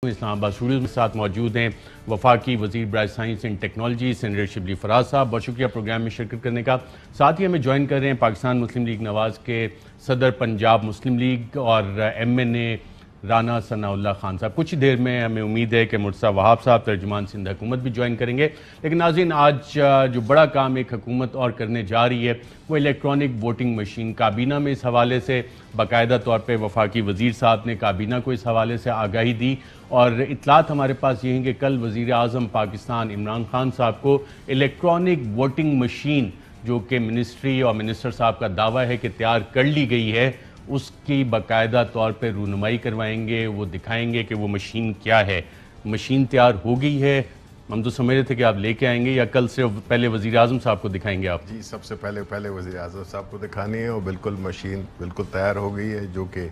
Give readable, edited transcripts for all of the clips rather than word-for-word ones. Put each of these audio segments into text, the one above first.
اسلام آباد اسٹوڈیو میں ساتھ موجود ہیں وفاقی وزیر برائے science and technology senator Shibli Faraz sahib. بہت شکریہ پروگرام میں شرکت کرنے کا. ساتھ ہی ہمیں جوائن کر رہے ہیں پاکستان مسلم لیگ نواز کے صدر پنجاب مسلم لیگ اور ایم این اے رانا ثناء اللہ خان صاحب. کچھ دیر میں ہمیں امید ہے کہ مرتضیٰ وہاب صاحب ترجمان سندھ حکومت بھی جوائن کریں گے. لیکن ناظرین، آج جو بڑا کام ایک حکومت اور کرنے جا رہی ہے وہ الیکٹرانک ووٹنگ مشین. کابینہ میں اس حوالے سے باقاعدہ طور پہ وفاقی وزیر صاحب نے کابینہ کو اس حوالے سے آگاہی دی اور اطلاعات ہمارے پاس یہ ہیں کہ کل وزیر اعظم پاکستان عمران خان صاحب کو الیکٹرانک ووٹنگ مشین جو کہ منسٹری اور منسٹر صاحب کا دعویٰ ہے کہ تیار کر لی گئی ہے اس کی باقاعدہ طور پہ رونمائی کروائیں گے. وہ دکھائیں گے کہ وہ مشین کیا ہے. مشین تیار ہو گئی ہے. ہم تو سمجھ رہے تھے کہ آپ لے کے آئیں گے یا کل صرف پہلے وزیر اعظم صاحب کو دکھائیں گے آپ؟ جی، سب سے پہلے وزیر اعظم صاحب کو دکھانی ہے اور بالکل مشین بالکل تیار ہو گئی ہے، جو کہ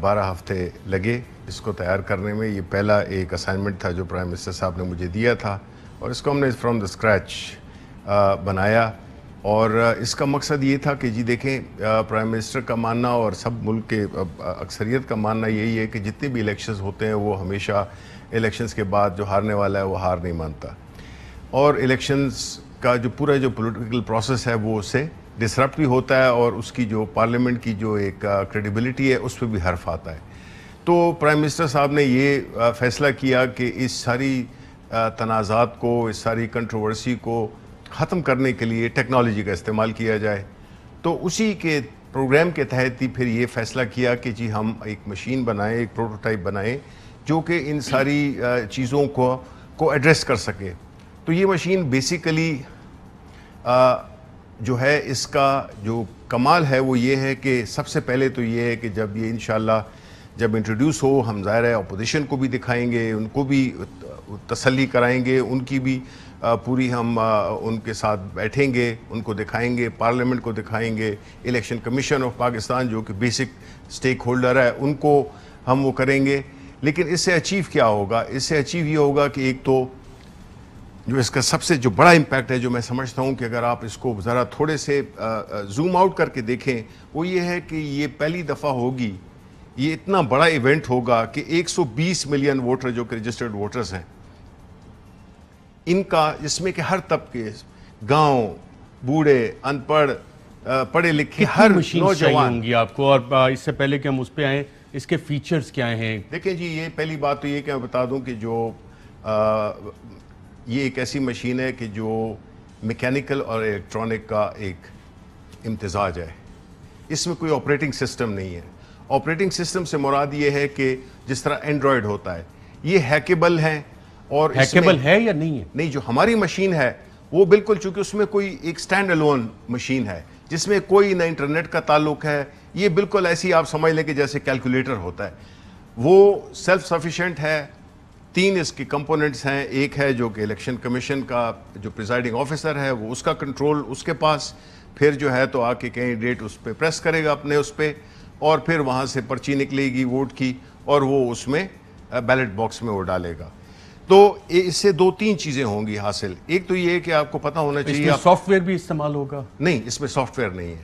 12 ہفتے لگے اس کو تیار کرنے میں. یہ پہلا ایک اسائنمنٹ تھا جو پرائم منسٹر صاحب نے مجھے دیا تھا اور اس کو ہم نے فرام دا اسکریچ بنایا. اور اس کا مقصد یہ تھا کہ جی دیکھیں، پرائم منسٹر کا ماننا اور سب ملک کے اکثریت کا ماننا یہی ہے کہ جتنے بھی الیکشنز ہوتے ہیں وہ ہمیشہ الیکشنز کے بعد جو ہارنے والا ہے وہ ہار نہیں مانتا، اور الیکشنز کا جو پورا جو پولیٹیکل پروسیس ہے وہ اس سے ڈسرپٹ بھی ہوتا ہے اور اس کی جو پارلیمنٹ کی جو ایک کریڈیبلٹی ہے اس پہ بھی حرف آتا ہے. تو پرائم منسٹر صاحب نے یہ فیصلہ کیا کہ اس ساری تنازعات کو، اس ساری کنٹروورسی کو ختم کرنے کے لیے ٹیکنالوجی کا استعمال کیا جائے. تو اسی کے پروگرام کے تحت ہی پھر یہ فیصلہ کیا کہ جی ہم ایک مشین بنائیں، ایک پروٹوٹائپ بنائیں جو کہ ان ساری چیزوں کو ایڈریس کر سکے. تو یہ مشین بیسیکلی جو ہے اس کا جو کمال ہے وہ یہ ہے کہ سب سے پہلے تو یہ ہے کہ جب یہ انشاءاللہ جب انٹروڈیوس ہو، ہم ظاہر ہے اپوزیشن کو بھی دکھائیں گے، ان کو بھی تسلی کرائیں گے، ان کی بھی پوری ہم ان کے ساتھ بیٹھیں گے، ان کو دکھائیں گے، پارلیمنٹ کو دکھائیں گے، الیکشن کمیشن آف پاکستان جو کہ بیسک سٹیک ہولڈر ہے ان کو ہم وہ کریں گے. لیکن اس سے اچیو کیا ہوگا؟ اس سے اچیو یہ ہوگا کہ ایک تو جو اس کا سب سے جو بڑا امپیکٹ ہے، جو میں سمجھتا ہوں کہ اگر آپ اس کو ذرا تھوڑے سے زوم آؤٹ کر کے دیکھیں، وہ یہ ہے کہ یہ پہلی دفعہ ہوگی، یہ اتنا بڑا ایونٹ ہوگا کہ 120 ملین ووٹر جو کہ رجسٹرڈ ووٹرز ہیں ان کا، جس میں کہ ہر طبقے، گاؤں، بوڑھے، ان پڑھ، پڑھے لکھے، ہر نوجوان ہوں گی آپ کو. اور اس سے پہلے کہ ہم اس پہ آئیں، اس کے فیچرز کیا ہیں؟ دیکھیں جی، یہ پہلی بات تو یہ کہ میں بتا دوں کہ جو یہ ایک ایسی مشین ہے کہ جو میکینیکل اور الیکٹرانک کا ایک امتزاج ہے. اس میں کوئی آپریٹنگ سسٹم نہیں ہے. آپریٹنگ سسٹم سے مراد یہ ہے کہ جس طرح اینڈرائڈ ہوتا ہے، یہ ہیکیبل ہے. اور ہیکیبل ہے یا نہیں ہے؟ نہیں، جو ہماری مشین ہے وہ بالکل، چونکہ اس میں کوئی ایک سٹینڈ الون مشین ہے جس میں کوئی نہ انٹرنیٹ کا تعلق ہے. یہ بالکل ایسی آپ سمجھ لیں کہ جیسے کیلکولیٹر ہوتا ہے. وہ سیلف سفیشینٹ ہے. 3 اس کے کمپوننٹس ہیں. ایک ہے جو کہ الیکشن کمیشن کا جو پریزائڈنگ آفیسر ہے وہ اس کا کنٹرول اس کے پاس، پھر جو ہے تو آ کے کینڈیڈیٹ اس پہ پریس کرے گا اپنے اس پہ، اور پھر وہاں سے پرچی نکلے گی ووٹ کی اور وہ اس میں بیلٹ باکس میں وہ ڈالے گا. تو اس سے 2-3 چیزیں ہوں گی حاصل. ایک تو یہ کہ آپ کو پتہ ہونا چاہیے، اس میں سافٹ ویئر بھی استعمال ہوگا؟ نہیں، اس میں سافٹ ویئر نہیں ہے.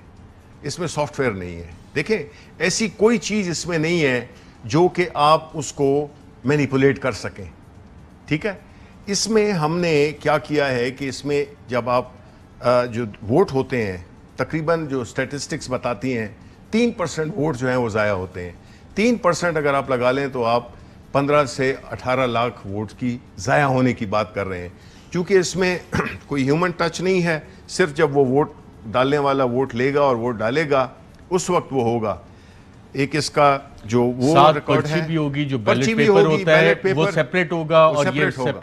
اس میں سافٹ ویئر نہیں ہے. دیکھیں، ایسی کوئی چیز اس میں نہیں ہے جو کہ آپ اس کو مینیپولیٹ کر سکیں. ٹھیک ہے. اس میں ہم نے کیا کیا ہے کہ اس میں جب آپ جو ووٹ ہوتے ہیں، تقریباً جو سٹیٹسٹکس بتاتی ہیں 3% ووٹ جو ہیں وہ ضائع ہوتے ہیں. 3% اگر آپ لگا لیں تو آپ 15 سے 18 لاکھ ووٹ کی ضائع ہونے کی بات کر رہے ہیں. چونکہ اس میں کوئی ہیومن ٹچ نہیں ہے، صرف جب وہ ووٹ ڈالنے والا ووٹ لے گا اور ووٹ ڈالے گا اس وقت وہ ہوگا. ایک اس کا جو وہ ریکارڈ ہے، بھی ہوگی، جو بیلٹ پیپر ہوتا ہے وہ سیپریٹ ہوگا، اور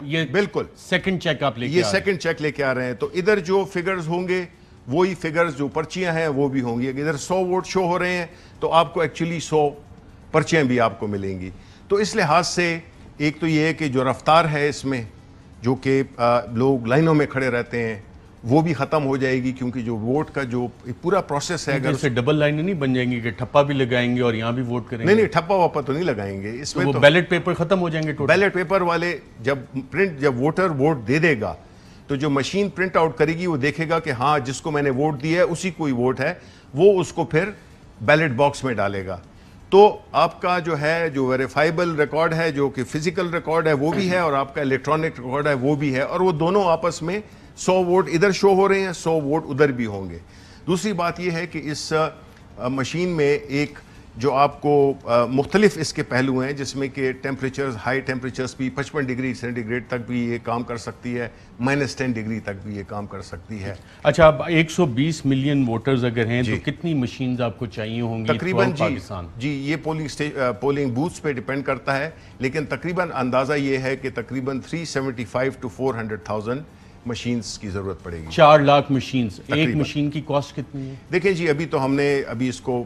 یہ بالکل سیکنڈ چیک آپ لے کے یہ سیکنڈ چیک لے کے آ رہے ہیں. تو ادھر جو فگرز ہوں گے وہی فگرز جو پرچیاں ہیں وہ بھی ہوں گی. ادھر 100 ووٹ شو ہو رہے ہیں تو آپ کو ایکچولی 100 پرچیاں بھی آپ کو ملیں گی. تو اس لحاظ سے ایک تو یہ ہے کہ جو رفتار ہے اس میں، جو کہ لوگ لائنوں میں کھڑے رہتے ہیں، وہ بھی ختم ہو جائے گی. کیونکہ جو ووٹ کا جو پورا پروسیس ہے، اگر اسے ڈبل لائنیں نہیں بن جائیں گی کہ ٹھپا بھی لگائیں گے اور یہاں بھی ووٹ کریں گے؟ نہیں، ٹھپا واپا تو نہیں لگائیں گے. اس میں وہ بیلٹ پیپر ختم ہو جائیں گے. بیلٹ پیپر والے جب ووٹر ووٹ دے دے گا تو جو مشین پرنٹ آؤٹ کرے گی وہ دیکھے گا کہ ہاں جس کو میں نے ووٹ دیا ہے اسی کوئی ووٹ ہے، وہ اس کو پھر بیلٹ باکس میں ڈالے گا. تو آپ کا جو ہے جو ویریفائبل ریکارڈ ہے جو کہ فزیکل ریکارڈ ہے وہ بھی ہے اور آپ کا الیکٹرانک ریکارڈ ہے وہ بھی ہے اور وہ دونوں آپس میں 100 ووٹ ادھر شو ہو رہے ہیں 100 ووٹ ادھر بھی ہوں گے. دوسری بات یہ ہے کہ اس مشین میں ایک جو آپ کو مختلف اس کے پہلو ہیں جس میں کہ ٹیمپریچرز ہائی ٹیمپریچرز بھی 55 ڈگری سینٹی گریڈ تک بھی یہ کام کر سکتی ہے -10 ڈگری تک بھی یہ کام کر سکتی ہے. اچھا اب 120 ملین ووٹرز اگر ہیں تو کتنی مشینز آپ کو چاہیے ہوں گی تقریباً؟ پاکستان جی یہ پولنگ بوتھس پہ ڈیپینڈ کرتا ہے لیکن تقریباً اندازہ یہ ہے کہ تقریباً 375 to 400,000 مشینز کی ضرورت پڑے گی. 4 لاکھ مشینز. ایک مشین کی کاسٹ کتنی ہے؟ دیکھیں جی ابھی تو ہم نے ابھی اس کو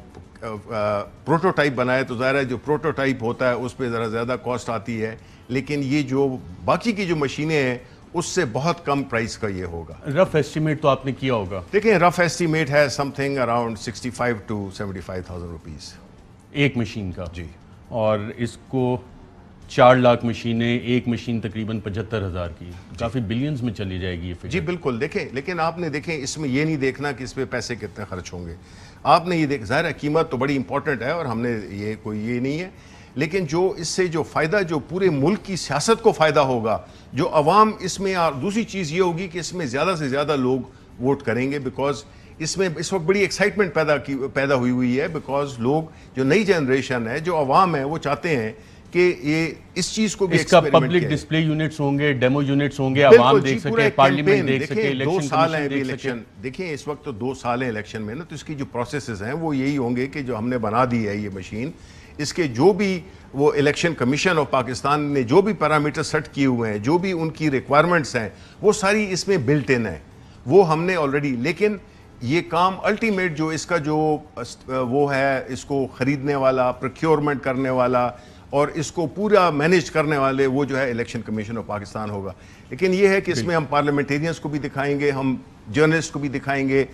پروٹوٹائپ بنایا تو ظاہر ہے جو پروٹوٹائپ ہوتا ہے اس پہ ذرا زیادہ کاسٹ آتی ہے لیکن یہ جو باقی کی جو مشینیں ہیں اس سے بہت کم پرائس کا یہ ہوگا. رف ایسٹیمیٹ تو آپ نے کیا ہوگا؟ دیکھیں رف ایسٹیمیٹ ہے some thing around 65 to 75,000 rupees ایک مشین کا. جی. اور اس کو 4 لاکھ مشینیں، ایک مشین تقریباً 75,000 کی، کافی بلینز میں چلی جائے گی یہ فگر. جی بالکل. دیکھیں لیکن آپ نے دیکھیں اس میں یہ نہیں دیکھنا کہ اس پہ پیسے کتنے خرچ ہوں گے. آپ نے یہ ظاہر ہے قیمت تو بڑی امپورٹنٹ ہے اور ہم نے یہ کوئی یہ نہیں ہے لیکن جو اس سے جو فائدہ جو پورے ملک کی سیاست کو فائدہ ہوگا جو عوام اس میں، اور دوسری چیز یہ ہوگی کہ اس میں زیادہ سے زیادہ لوگ ووٹ کریں گے بیکاز اس میں اس وقت بڑی ایکسائٹمنٹ پیدا ہوئی ہے بیکاز لوگ جو نئی جنریشن ہے جو عوام ہے وہ چاہتے ہیں کہ یہ اس چیز کو بھی اس کا پبلک ڈسپلے یونٹس ہوں گے، ڈیمو یونٹس ہوں گے، عوام دیکھ سکے، پارلیمنٹ دیکھ سکے، الیکشن کمیشن دیکھ سکے. دیکھیں اس وقت تو 2 سال ہیں الیکشن میں نا تو اس کی جو پروسیسز ہیں وہ یہی ہوں گے کہ جو ہم نے بنا دی ہے یہ مشین اس کے جو بھی وہ الیکشن کمیشن آف پاکستان نے جو بھی پیرامیٹر سیٹ کیے ہوئے ہیں جو بھی ان کی ریکوائرمنٹس ہیں وہ ساری اس میں بلٹ ان ہیں وہ ہم نے آلریڈی. لیکن یہ کام الٹیمیٹ جو اس کا جو وہ ہے اس کو خریدنے والا، پروکیورمنٹ کرنے والا اور اس کو پورا مینیج کرنے والے وہ جو ہے الیکشن کمیشن آف پاکستان ہوگا. لیکن یہ ہے کہ اس میں ہم پارلیمنٹیرینز کو بھی دکھائیں گے، ہم جرنلسٹ کو بھی دکھائیں گے.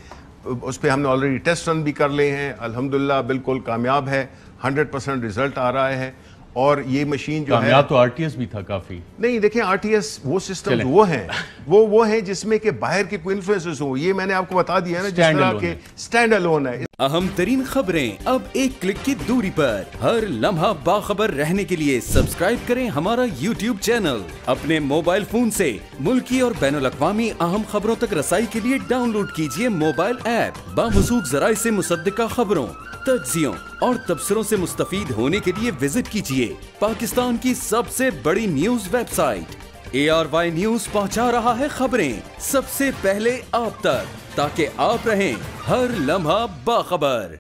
اس پہ ہم نے آلریڈی ٹیسٹ رن بھی کر لے ہیں، الحمدللہ بالکل کامیاب ہے، 100% رزلٹ آ رہا ہے. اور یہ مشین جو ہے کامیاب تو RTS بھی تھا کافی. نہیں دیکھیں RTS وہ سسٹم وہ ہیں وہ ہیں جس میں کہ باہر کے کوئی انفلوئنسز ہوں. یہ میں نے آپ کو بتا دیا ہے نا جس طرح کے سٹینڈ الون ہے. اہم ترین خبریں اب ایک کلک کی دوری پر. ہر لمحہ باخبر رہنے کے لیے سبسکرائب کریں ہمارا YouTube چینل. اپنے موبائل فون سے ملکی اور بین الاقوامی اہم خبروں تک رسائی کے لیے ڈاؤن لوڈ کیجیے موبائل ایپ. باموثوق ذرائع سے مصدقہ خبروں، تجزیوں اور تبصروں سے مستفید ہونے کے لیے وزٹ کیجیے پاکستان کی سب سے بڑی news website. ARY news پہنچا رہا ہے خبریں سب سے پہلے آپ تک تاکہ آپ رہیں ہر لمحہ باخبر.